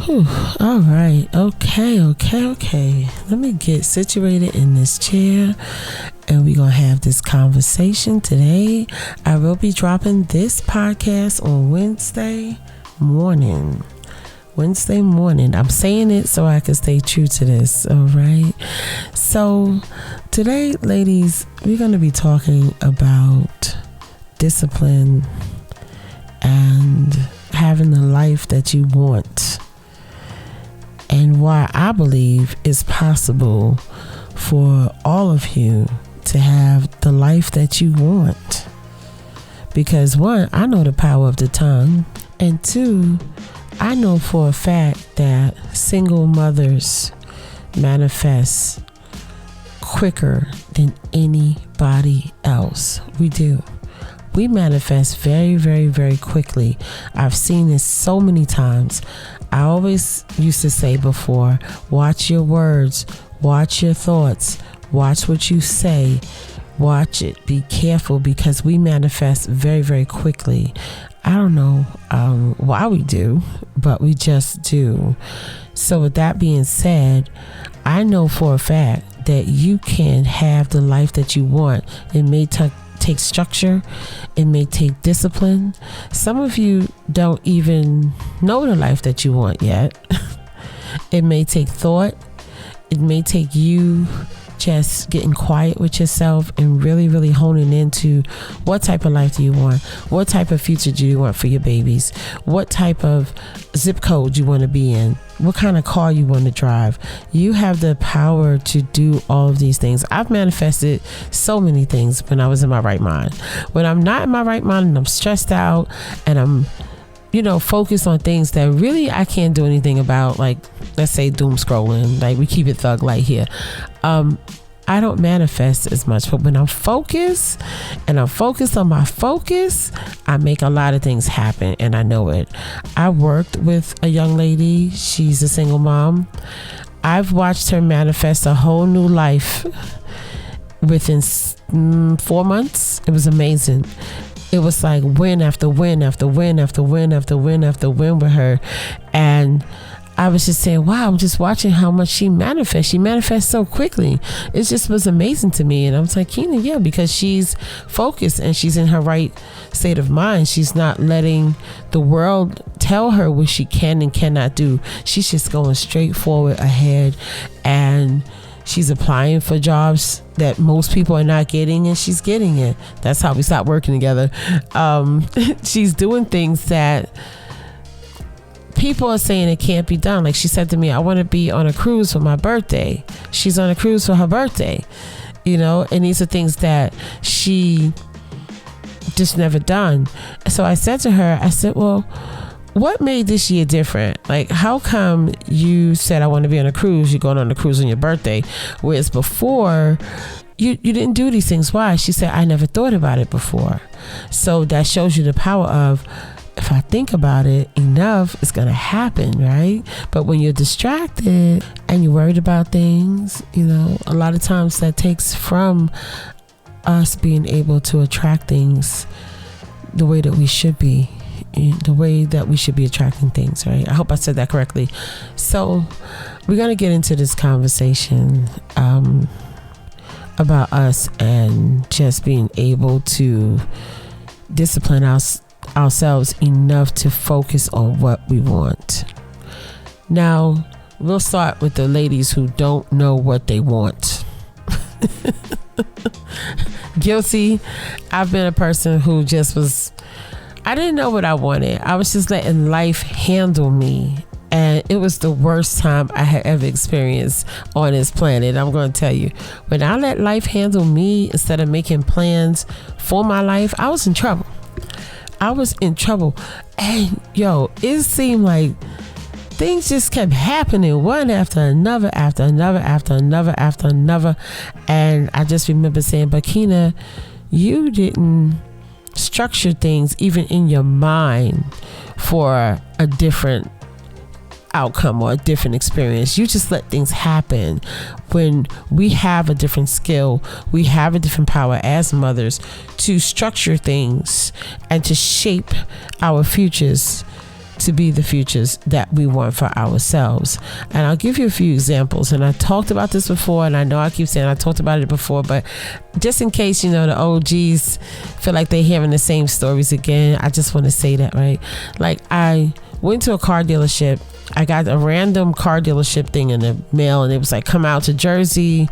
Whew. All right. Okay. Let me get situated in this chair and we're going to have this conversation today. I will be dropping this podcast on Wednesday morning. I'm saying it so I can stay true to this. All right. So today, ladies, we're going to be talking about discipline and having the life that you want, and why I believe it's possible for all of you to have the life that you want. Because one, I know the power of the tongue, and two, I know for a fact that single mothers manifest quicker than anybody else. We do. We manifest very, very, very quickly. I've seen this so many times. I always used to say before, watch your words, watch your thoughts, watch what you say, watch it, be careful, because we manifest very, very quickly. I don't know why we do, but we just do. So with that being said, I know for a fact that you can have the life that you want. It may take structure, it may take discipline. Some of you don't even know the life that you want yet. It may take thought. It may take you just getting quiet with yourself and really, really honing into what type of life do you want? What type of future do you want for your babies? What type of zip code you want to be in? What kind of car you want to drive? You have the power to do all of these things. I've manifested so many things when I was in my right mind. When I'm not in my right mind and I'm stressed out and I'm focused on things that really I can't do anything about, like let's say doom scrolling, like we keep it thug light here. I don't manifest as much, but when I'm focused and I'm focused on my focus, I make a lot of things happen, and I know it. I worked with a young lady. She's a single mom. I've watched her manifest a whole new life within 4 months. It was amazing. It was like win after win after win after win after win after win with her. And I was just saying, wow, I'm just watching how much she manifests. She manifests so quickly. It just was amazing to me. And I was like, Keena, yeah, because she's focused and she's in her right state of mind. She's not letting the world tell her what she can and cannot do. She's just going straight forward ahead, and she's applying for jobs that most people are not getting, and she's getting it. That's how we stopped working together. She's doing things that people are saying it can't be done. Like she said to me, I want to be on a cruise for my birthday. She's on a cruise for her birthday, and these are things that she just never done. So I said to her, well, what made this year different? Like, how come you said I want to be on a cruise? You're going on a cruise on your birthday, whereas before you didn't do these things. Why? She said, I never thought about it before. So that shows you the power of, if I think about it enough, it's going to happen, right? But when you're distracted and you're worried about things, a lot of times that takes from us being able to attract things the way that we should be. The way that we should be attracting things, right? I hope I said that correctly. So we're going to get into this conversation about us and just being able to discipline ourselves enough to focus on what we want. Now, we'll start with the ladies who don't know what they want. Guilty. I've been a person who I didn't know what I wanted. I was just letting life handle me. And it was the worst time I had ever experienced on this planet. I'm going to tell you, when I let life handle me instead of making plans for my life, I was in trouble. And it seemed like things just kept happening one after another, after another, after another, after another. And I just remember saying, but Keena, you didn't structure things even in your mind for a different outcome or a different experience. You just let things happen. When we have a different skill, we have a different power as mothers to structure things and to shape our futures to be the futures that we want for ourselves. And I'll give you a few examples. And I talked about this before, and I know I keep saying I talked about it before, but just in case, you know, the OGs feel like they're hearing the same stories again, I just want to say that, right? Like, I went to a car dealership. I got a random car dealership thing in the mail, and it was like, come out to Jersey,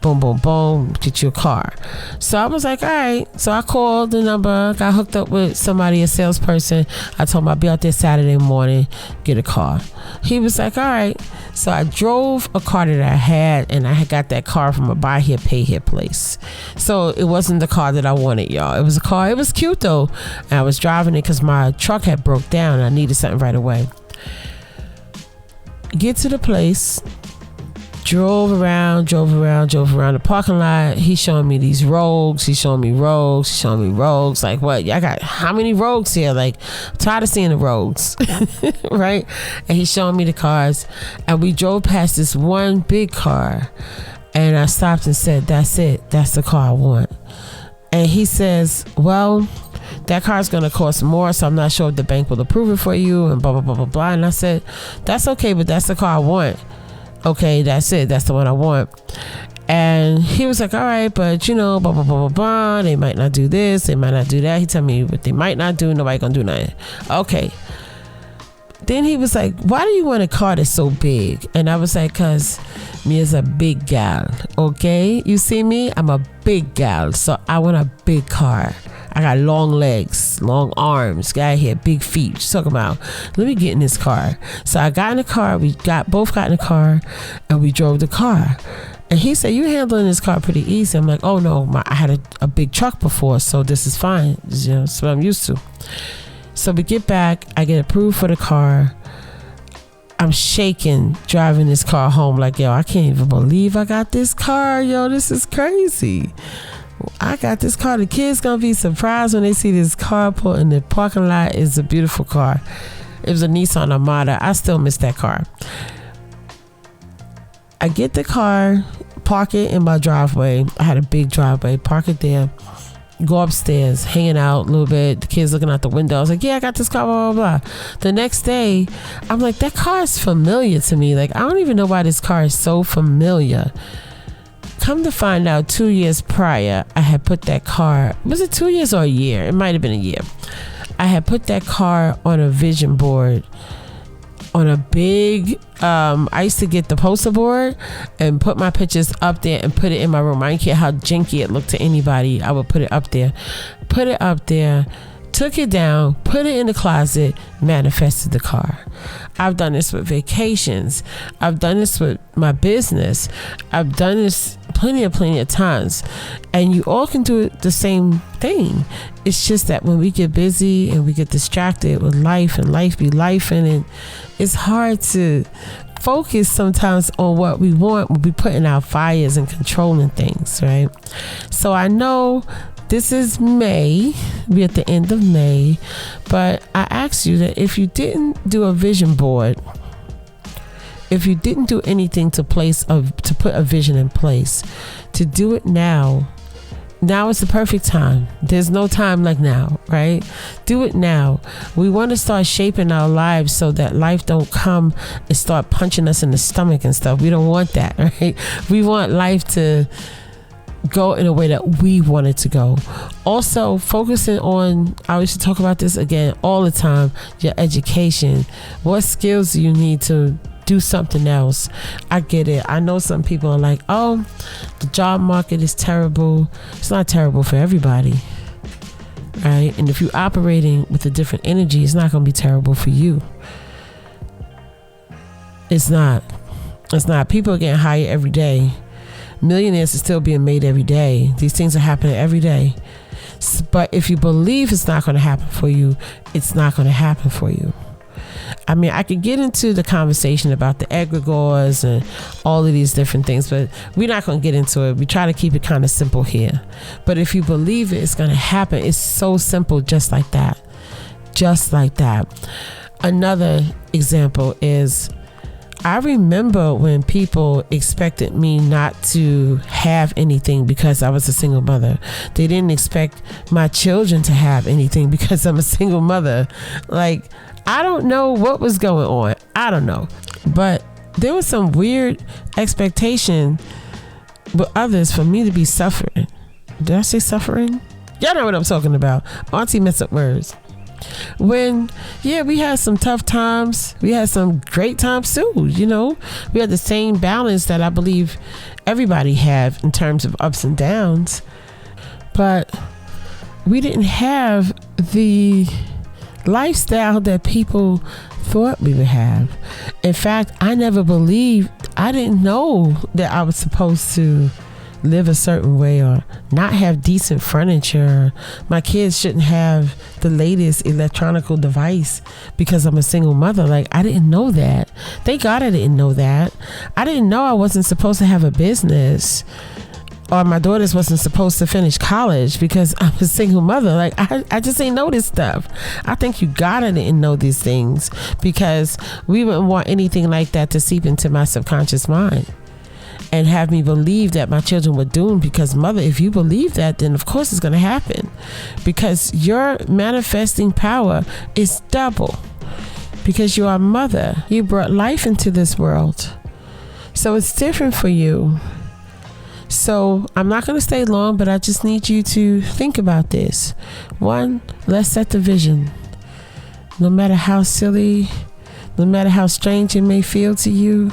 boom, boom, boom, get you a car. So I was like, all right. So I called the number, got hooked up with somebody, a salesperson. I told him I'd be out there Saturday morning, get a car. He was like, all right. So I drove a car that I had, and I had got that car from a buy here, pay here place. So it wasn't the car that I wanted, y'all. It was a car. It was cute though. And I was driving it because my truck had broke down and I needed something right away. Get to the place, drove around the parking lot. He's showing me these Rogues. He's showing me Rogues. Like, what? I got how many Rogues here? Like, I'm tired of seeing the Rogues. Right? And he's showing me the cars. And we drove past this one big car. And I stopped and said, that's it. That's the car I want. And he says, well, that car's going to cost more, so I'm not sure if the bank will approve it for you, and blah, blah, blah, blah, blah. And I said, that's okay, but that's the car I want. Okay, that's it. That's the one I want. And he was like, all right, but you know, blah, blah, blah, blah, blah. They might not do this. They might not do that. He told me what they might not do. Nobody going to do nothing. Okay. Then he was like, why do you want a car that's so big? And I was like, because me is a big gal. Okay. You see me? I'm a big gal. So I want a big car. I got long legs, long arms, guy here, big feet. What you talking about? Let me get in this car. So I got in the car. We both got in the car, and we drove the car. And he said, you handling this car pretty easy. I'm like, oh no, I had a big truck before, so this is fine. You know, that's what I'm used to. So we get back. I get approved for the car. I'm shaking driving this car home. Like, yo, I can't even believe I got this car. Yo, this is crazy. I got this car. The kids gonna be surprised when they see this car pull in the parking lot. It's a beautiful car. It was a Nissan Armada. I still miss that car. I get the car, park it in my driveway. I had a big driveway. Park it there. Go upstairs, hanging out a little bit. The kids looking out the window. I was like, yeah, I got this car, blah, blah, blah. The next day, I'm like, that car is familiar to me. Like, I don't even know why this car is so familiar. Come to find out, 2 years prior, I had put that car, was it 2 years or a year? It might have been a year. I had put that car on a vision board, on a big, I used to get the poster board and put my pictures up there and put it in my room. I didn't care how janky it looked to anybody. I would put it up there. Took it down, put it in the closet, manifested the car. I've done this with vacations. I've done this with my business. I've done this plenty of times. And you all can do the same thing. It's just that when we get busy and we get distracted with life and life be lifing, and it's hard to focus sometimes on what we want when we putting out fires and controlling things, right? So I know this is May. We're at the end of May. But I ask you that if you didn't do a vision board, if you didn't do anything to put a vision in place, to do it now. Now is the perfect time. There's no time like now, right? Do it now. We want to start shaping our lives so that life don't come and start punching us in the stomach and stuff. We don't want that, right? We want life to go in a way that we want it to go. Also, focusing on, I used to talk about this again all the time, your education. What skills do you need to do something else? I get it. I know some people are like, oh, the job market is terrible. It's not terrible for everybody, right? And if you're operating with a different energy, it's not going to be terrible for you. It's not. People are getting hired every day. Millionaires are still being made every day. These things are happening every day. But if you believe it's not going to happen for you, it's not going to happen for you. I mean, I could get into the conversation about the egregores and all of these different things, but we're not going to get into it. We try to keep it kind of simple here. But if you believe it's going to happen, it's so simple, just like that. Just like that. Another example is, I remember when people expected me not to have anything because I was a single mother. They didn't expect my children to have anything because I'm a single mother. Like, I don't know what was going on. I don't know. But there was some weird expectation with others for me to be suffering. Did I say suffering? Y'all know what I'm talking about. Auntie mess up words. When, we had some tough times. We had some great times too. We had the same balance that I believe everybody have in terms of ups and downs. But we didn't have the lifestyle that people thought we would have. In fact, I didn't know that I was supposed to live a certain way or not have decent furniture. My kids shouldn't have the latest electronical device because I'm a single mother. Like, I didn't know that. Thank God I didn't know that. I didn't know I wasn't supposed to have a business, or my daughters wasn't supposed to finish college because I'm a single mother. Like, I just ain't know this stuff. I think you gotta didn't know these things, because we wouldn't want anything like that to seep into my subconscious mind and have me believe that my children were doomed. Because, mother, if you believe that, then of course it's going to happen, because your manifesting power is double, because you are a mother. You brought life into this world, so it's different for you. So I'm not going to stay long, but I just need you to think about this. One, let's set the vision. No matter how silly, no matter how strange it may feel to you,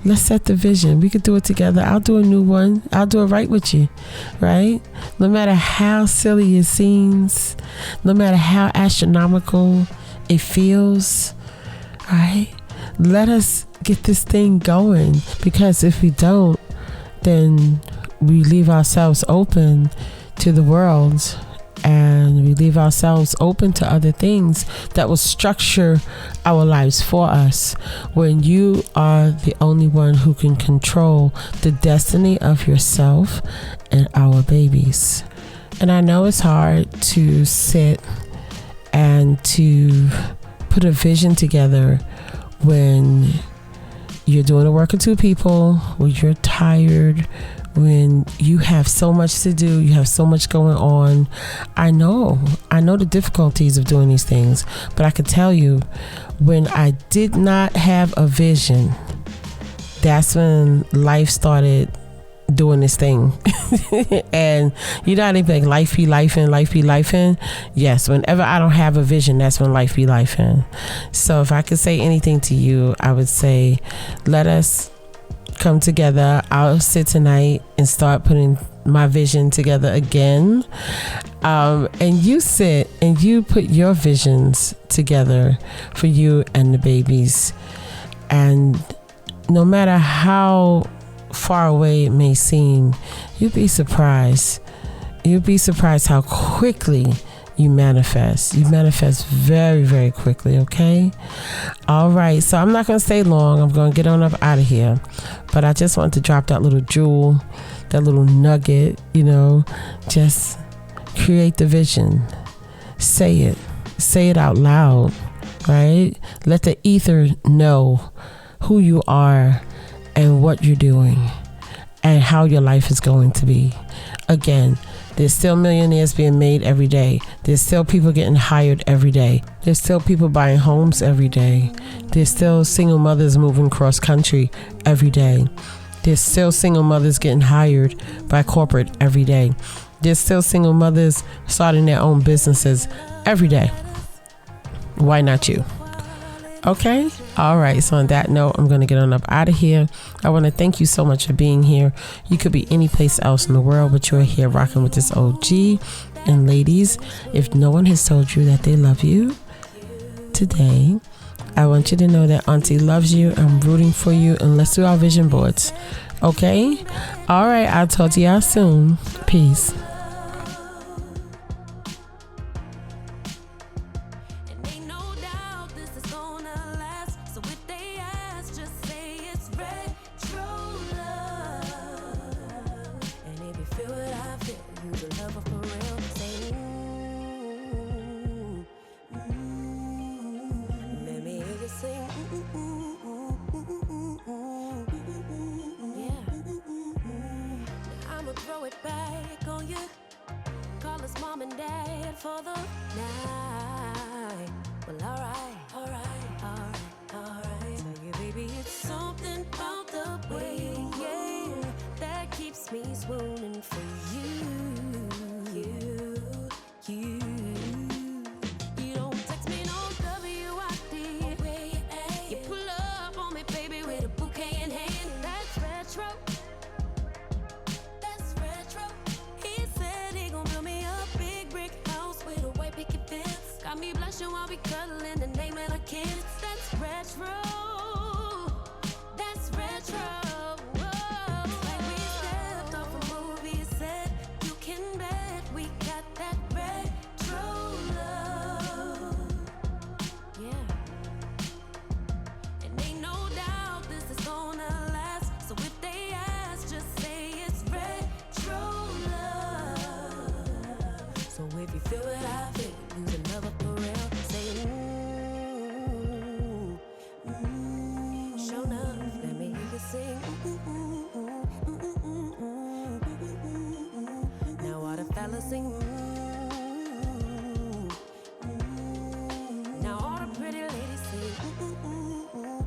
let's set the vision. We could do it together. I'll do a new one. I'll do it right with you, right? No matter how silly it seems, no matter how astronomical it feels, right? Let us get this thing going, because if we don't, then we leave ourselves open to the world, and we leave ourselves open to other things that will structure our lives for us, when you are the only one who can control the destiny of yourself and our babies. And I know it's hard to sit and to put a vision together when you're doing the work of two people, when you're tired, when you have so much to do, you have so much going on. I know the difficulties of doing these things, but I can tell you, when I did not have a vision, that's when life started doing this thing. And you know how they be like, life be lifing. Yes, whenever I don't have a vision, that's when life be lifing. So if I could say anything to you, I would say, let us come together. I'll sit tonight and start putting my vision together again, and you sit and you put your visions together for you and the babies. And no matter how far away it may seem, you'd be surprised how quickly you manifest. You manifest very, very quickly. Okay. All right. So I'm not going to stay long. I'm going to get on up out of here, but I just want to drop that little jewel, that little nugget, just create the vision. Say it out loud, right? Let the ether know who you are and what you're doing and how your life is going to be. Again, there's still millionaires being made every day. There's still people getting hired every day. There's still people buying homes every day. There's still single mothers moving cross country every day. There's still single mothers getting hired by corporate every day. There's still single mothers starting their own businesses every day. Why not you? Okay. All right. So on that note, I'm going to get on up out of here. I want to thank you so much for being here. You could be any place else in the world, but you're here rocking with this OG. And ladies, if no one has told you that they love you today, I want you to know that Auntie loves you. I'm rooting for you, and let's do our vision boards. Okay. All right. I'll talk to y'all soon. Peace. Throw it back on you. Got me blushing while we cuddling and naming our kids. That's retro. That's retro. Like we stepped off a movie set. You can bet we got that retro love. Yeah. And ain't no doubt this is gonna last. So if they ask, just say it's retro love. So if you feel what I feel, lose another for real. Say ooh, ooh. Show enough, let me hear you sing. Ooh, ooh, ooh, ooh, ooh, ooh, ooh. Now all the fellas sing. Ooh, ooh. Now all the pretty ladies sing. Ooh, ooh, ooh, ooh.